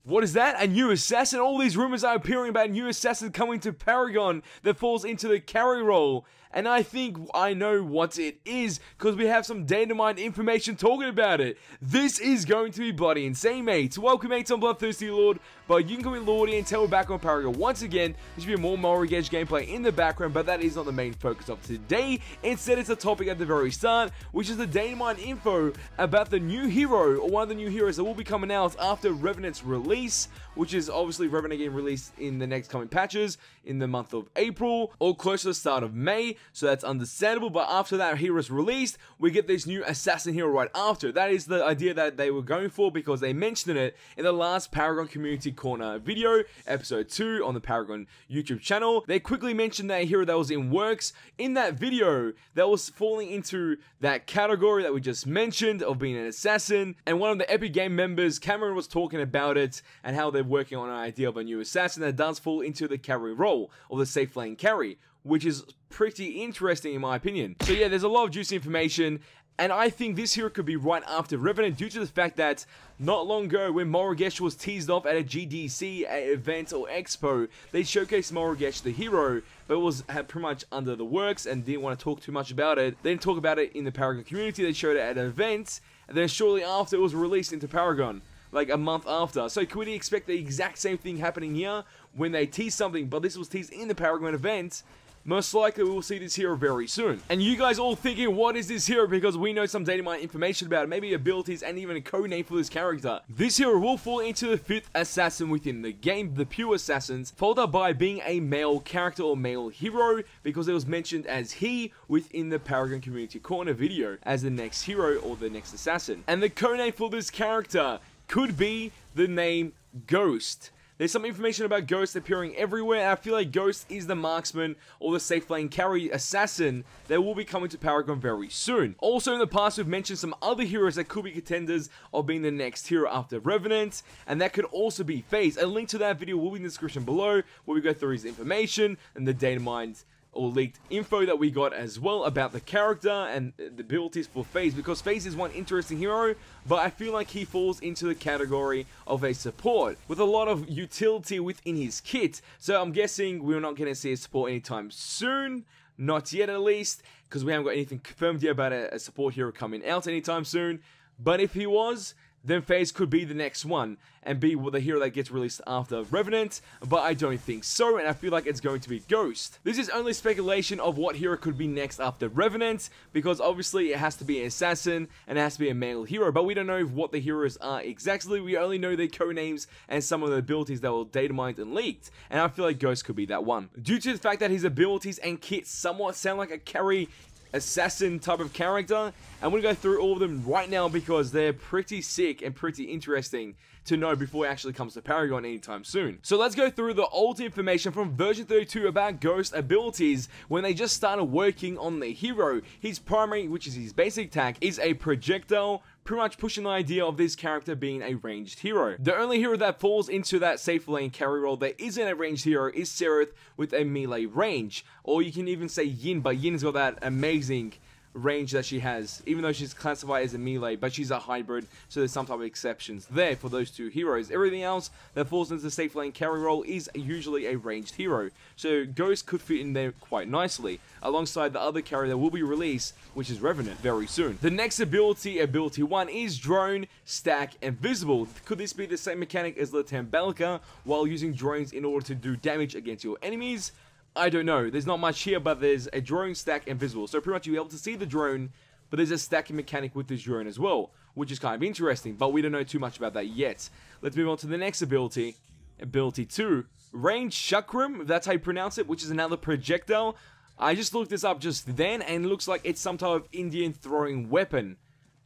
What is that? A new assassin? All these rumors are appearing about a new assassin coming to Paragon that falls into the carry role. And I think I know what it is, because we have some data mine information talking about it. This is going to be bloody insane, mates. Welcome, mates, I'm Bloodthirsty Lord, but you can call me Lordy until we're back on Paragon. Once again, there should be more Mortgage gameplay in the background, but that is not the main focus of today. Instead, it's a topic at the very start, which is the data mine info about the new hero, or one of the new heroes that will be coming out after Revenant's release, which is obviously Revenant getting released in the next coming patches in the month of April, or close to the start of May. So that's understandable, but after that hero is released, we get this new assassin hero right after. That is the idea that they were going for, because they mentioned it in the last Paragon Community Corner video, episode 2 on the Paragon YouTube channel. They quickly mentioned that hero that was in works in that video that was falling into that category that we just mentioned of being an assassin, and one of the Epic Game members, Cameron, was talking about it and how they're working on an idea of a new assassin that does fall into the carry role, or the safe lane carry, which is pretty interesting in my opinion. So yeah, there's a lot of juicy information, and I think this hero could be right after Revenant, due to the fact that not long ago when Morigesh was teased off at a GDC event or expo, they showcased Morigesh the hero, but it had pretty much under the works and didn't want to talk too much about it. They didn't talk about it in the Paragon community, they showed it at an event, and then shortly after it was released into Paragon. Like a month after. So could we expect the exact same thing happening here when they tease something, but this was teased in the Paragon event? Most likely we will see this hero very soon. And you guys all thinking, what is this hero? Because we know some data mine information about it, maybe abilities and even a code name for this character. This hero will fall into the 5th assassin within the game, the Pure Assassins, followed by being a male character or male hero, because it was mentioned as he within the Paragon Community Corner video as the next hero or the next assassin. And the code name for this character could be the name Ghost. There's some information about Ghost appearing everywhere, and I feel like Ghost is the marksman or the safe lane carry assassin that will be coming to Paragon very soon. Also in the past, we've mentioned some other heroes that could be contenders of being the next hero after Revenant, and that could also be FaZe. A link to that video will be in the description below, where we go through his information and the data mines or leaked info that we got as well about the character and the abilities for FaZe, because FaZe is one interesting hero, but I feel like he falls into the category of a support with a lot of utility within his kit. So I'm guessing we're not going to see a support anytime soon, not yet at least, because we haven't got anything confirmed yet about a support hero coming out anytime soon. But if he was, then FaZe could be the next one and be the hero that gets released after Revenant, but I don't think so, and I feel like it's going to be Ghost. This is only speculation of what hero could be next after Revenant, because obviously it has to be an assassin and it has to be a male hero, but we don't know what the heroes are exactly. We only know their codenames and some of the abilities that were data mined and leaked, and I feel like Ghost could be that one. Due to the fact that his abilities and kit somewhat sound like a carry assassin type of character, I'm going to go through all of them right now because they're pretty sick and pretty interesting to know before it actually comes to Paragon anytime soon. So let's go through the old information from version 32 about Ghost abilities when they just started working on the hero. His primary, which is his basic attack, is a projectile, pretty much pushing the idea of this character being a ranged hero. The only hero that falls into that safe lane carry role that isn't a ranged hero is Sereth with a melee range, or you can even say Yin, but Yin's got that amazing range that she has, even though she's classified as a melee, but she's a hybrid, so there's some type of exceptions there for those two heroes. Everything else that falls into the safe lane carry role is usually a ranged hero, so Ghost could fit in there quite nicely, alongside the other carry that will be released, which is Revenant, very soon. The next ability, ability 1, is Drone, Stack, and Visible. Could this be the same mechanic as the Tambelka, while using drones in order to do damage against your enemies? I don't know. There's not much here, but there's a drone, stack, and visible. So pretty much you'll be able to see the drone, but there's a stacking mechanic with this drone as well, which is kind of interesting, but we don't know too much about that yet. Let's move on to the next ability. Ability 2, Range Chakram, if that's how you pronounce it, which is another projectile. I just looked this up just then, and it looks like it's some type of Indian throwing weapon.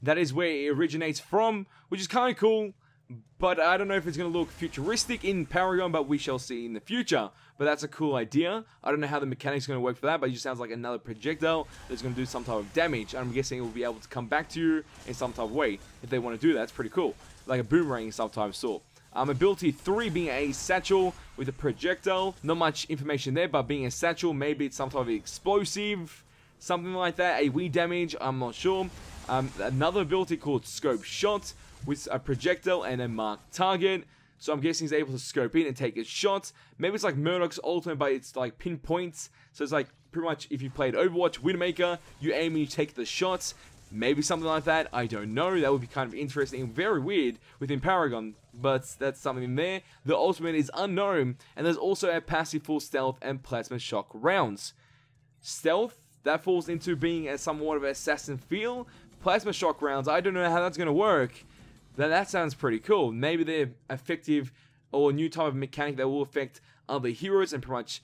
That is where it originates from, which is kind of cool. But I don't know if it's going to look futuristic in Paragon, but we shall see in the future. But that's a cool idea. I don't know how the mechanics are going to work for that, but it just sounds like another projectile that's going to do some type of damage. I'm guessing it will be able to come back to you in some type of way. If they want to do that, it's pretty cool. Like a boomerang sometimes sort. Ability 3 being a satchel with a projectile. Not much information there, but being a satchel, maybe it's some type of explosive, something like that. A wee damage, I'm not sure. Another ability called Scope Shot with a projectile and a marked target. So I'm guessing he's able to scope in and take his shots. Maybe it's like Murdoch's ultimate, but it's like pinpoints. So it's like pretty much if you played Overwatch, Widowmaker, you aim and you take the shots. Maybe something like that. I don't know. That would be kind of interesting and very weird within Paragon. But that's something in there. The ultimate is unknown. And there's also a passive for stealth and plasma shock rounds. Stealth, that falls into being a somewhat of an assassin feel. Plasma shock rounds, I don't know how that's going to work. That sounds pretty cool. Maybe they're effective or a new type of mechanic that will affect other heroes and pretty much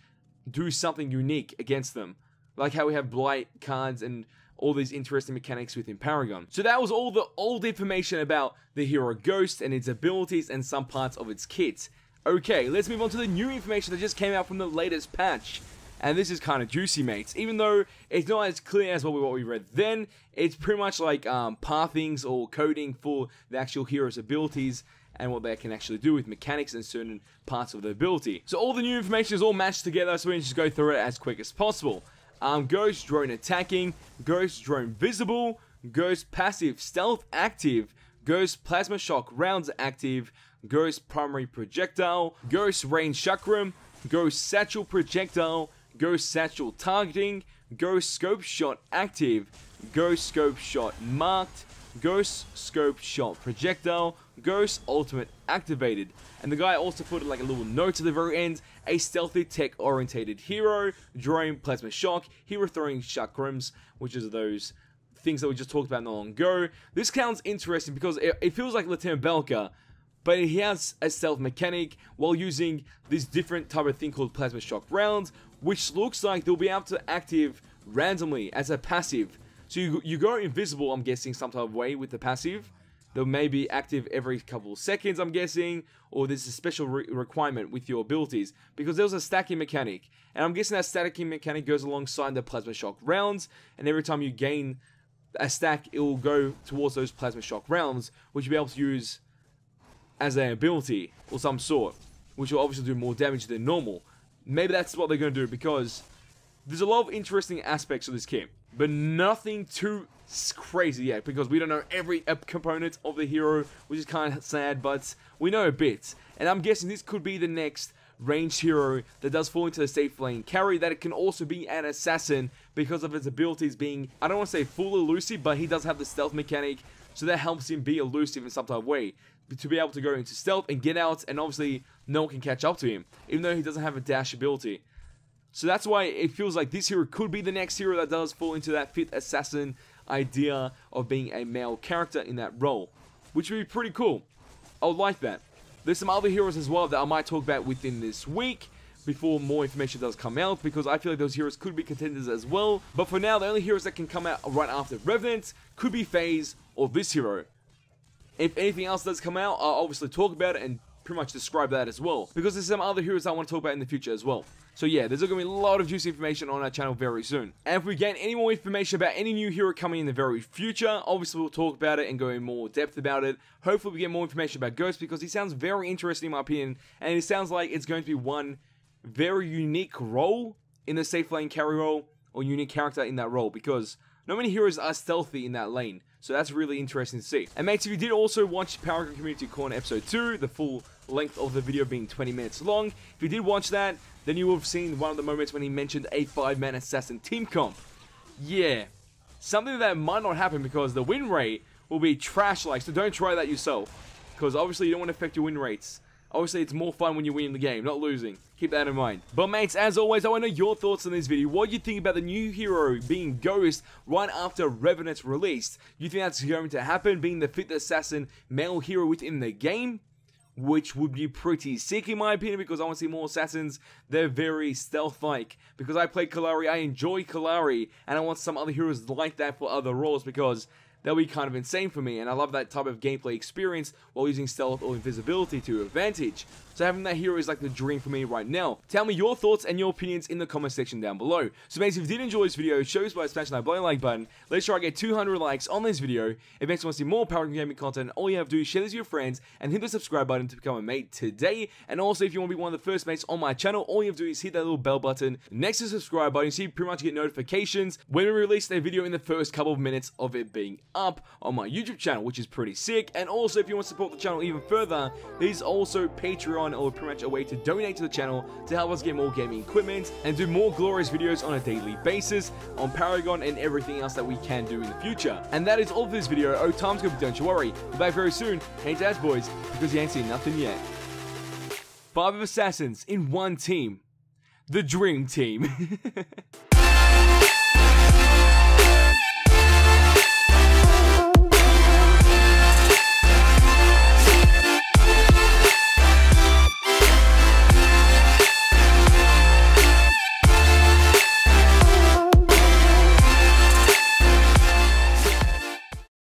do something unique against them. Like how we have Blight cards and all these interesting mechanics within Paragon. So that was all the old information about the hero Ghost and its abilities and some parts of its kit. Okay, let's move on to the new information that just came out from the latest patch. And this is kind of juicy, mates. Even though it's not as clear as what we read then, it's pretty much like pathings or coding for the actual hero's abilities and what they can actually do with mechanics and certain parts of the ability. So all the new information is all matched together, so we can just go through it as quick as possible. Ghost drone attacking, Ghost drone visible, Ghost passive stealth active, Ghost plasma shock rounds active, Ghost primary projectile, Ghost range chakram, Ghost satchel projectile, Ghost satchel targeting, Ghost scope shot active, Ghost scope shot marked, Ghost scope shot projectile, Ghost ultimate activated. And the guy also put like a little note to the very end, a stealthy tech orientated hero, drone plasma shock, hero throwing chakrams, which is those things that we just talked about not long ago. This sounds interesting because it feels like Lieutenant Belka, but he has a stealth mechanic while using this different type of thing called plasma shock rounds, which looks like they'll be able to active randomly as a passive. So you go invisible, I'm guessing, some type of way with the passive. They'll maybe active every couple of seconds, I'm guessing, or there's a special requirement with your abilities, because there's a stacking mechanic. And I'm guessing that stacking mechanic goes alongside the plasma shock rounds, and every time you gain a stack, it will go towards those plasma shock rounds, which you'll be able to use as an ability or some sort, which will obviously do more damage than normal. Maybe that's what they're going to do, because there's a lot of interesting aspects of this kit, but nothing too crazy yet, because we don't know every component of the hero, which is kind of sad, but we know a bit. And I'm guessing this could be the next ranged hero that does fall into the safe lane carry, that it can also be an assassin because of his abilities being, I don't want to say full elusive, but he does have the stealth mechanic, so that helps him be elusive in some type of way, to be able to go into stealth and get out, and obviously no one can catch up to him, even though he doesn't have a dash ability. So that's why it feels like this hero could be the next hero that does fall into that fit assassin idea of being a male character in that role, which would be pretty cool. I would like that. There's some other heroes as well that I might talk about within this week before more information does come out, because I feel like those heroes could be contenders as well. But for now, the only heroes that can come out right after Revenant could be FaZe or this hero. If anything else does come out, I'll obviously talk about it and pretty much describe that as well, because there's some other heroes I want to talk about in the future as well. So yeah, there's going to be a lot of juicy information on our channel very soon. And if we gain any more information about any new hero coming in the very future, obviously we'll talk about it and go in more depth about it. Hopefully we get more information about Ghost, because he sounds very interesting in my opinion, and it sounds like it's going to be one very unique role in the safe lane carry role, or unique character in that role, because not many heroes are stealthy in that lane. So that's really interesting to see. And mates, if you did also watch Paragon Community Corner Episode 2, the full length of the video being 20 minutes long, if you did watch that, then you will have seen one of the moments when he mentioned a 5-man assassin team comp. Yeah, something that might not happen because the win rate will be trash-like, so don't try that yourself, because obviously you don't want to affect your win rates. Obviously, it's more fun when you win the game, not losing. Keep that in mind. But mates, as always, I want to know your thoughts on this video. What do you think about the new hero being Ghost right after Revenant's released? You think that's going to happen, being the fifth assassin male hero within the game? Which would be pretty sick in my opinion, because I want to see more assassins. They're very stealth-like. Because I played Kallari, I enjoy Kallari, and I want some other heroes like that for other roles, because that'll be kind of insane for me, and I love that type of gameplay experience while using stealth or invisibility to advantage. So having that hero is like the dream for me right now. Tell me your thoughts and your opinions in the comment section down below. So mates, if you did enjoy this video, show us by smashing that like button. Let's try to get 200 likes on this video. If mates want to see more Paragon Gaming content, all you have to do is share this with your friends and hit the subscribe button to become a mate today. And also, if you want to be one of the first mates on my channel, all you have to do is hit that little bell button next to the subscribe button, so you pretty much get notifications when we release a video in the first couple of minutes of it being up on my YouTube channel, which is pretty sick. And also, if you want to support the channel even further, there's also Patreon, or pretty much a way to donate to the channel to help us get more gaming equipment and do more glorious videos on a daily basis on Paragon and everything else that we can do in the future. And that is all for this video. Oh, time's good, but don't you worry. Be back very soon. Hey, Daz boys, because you ain't seen nothing yet. 5 assassins in one team. The Dream Team.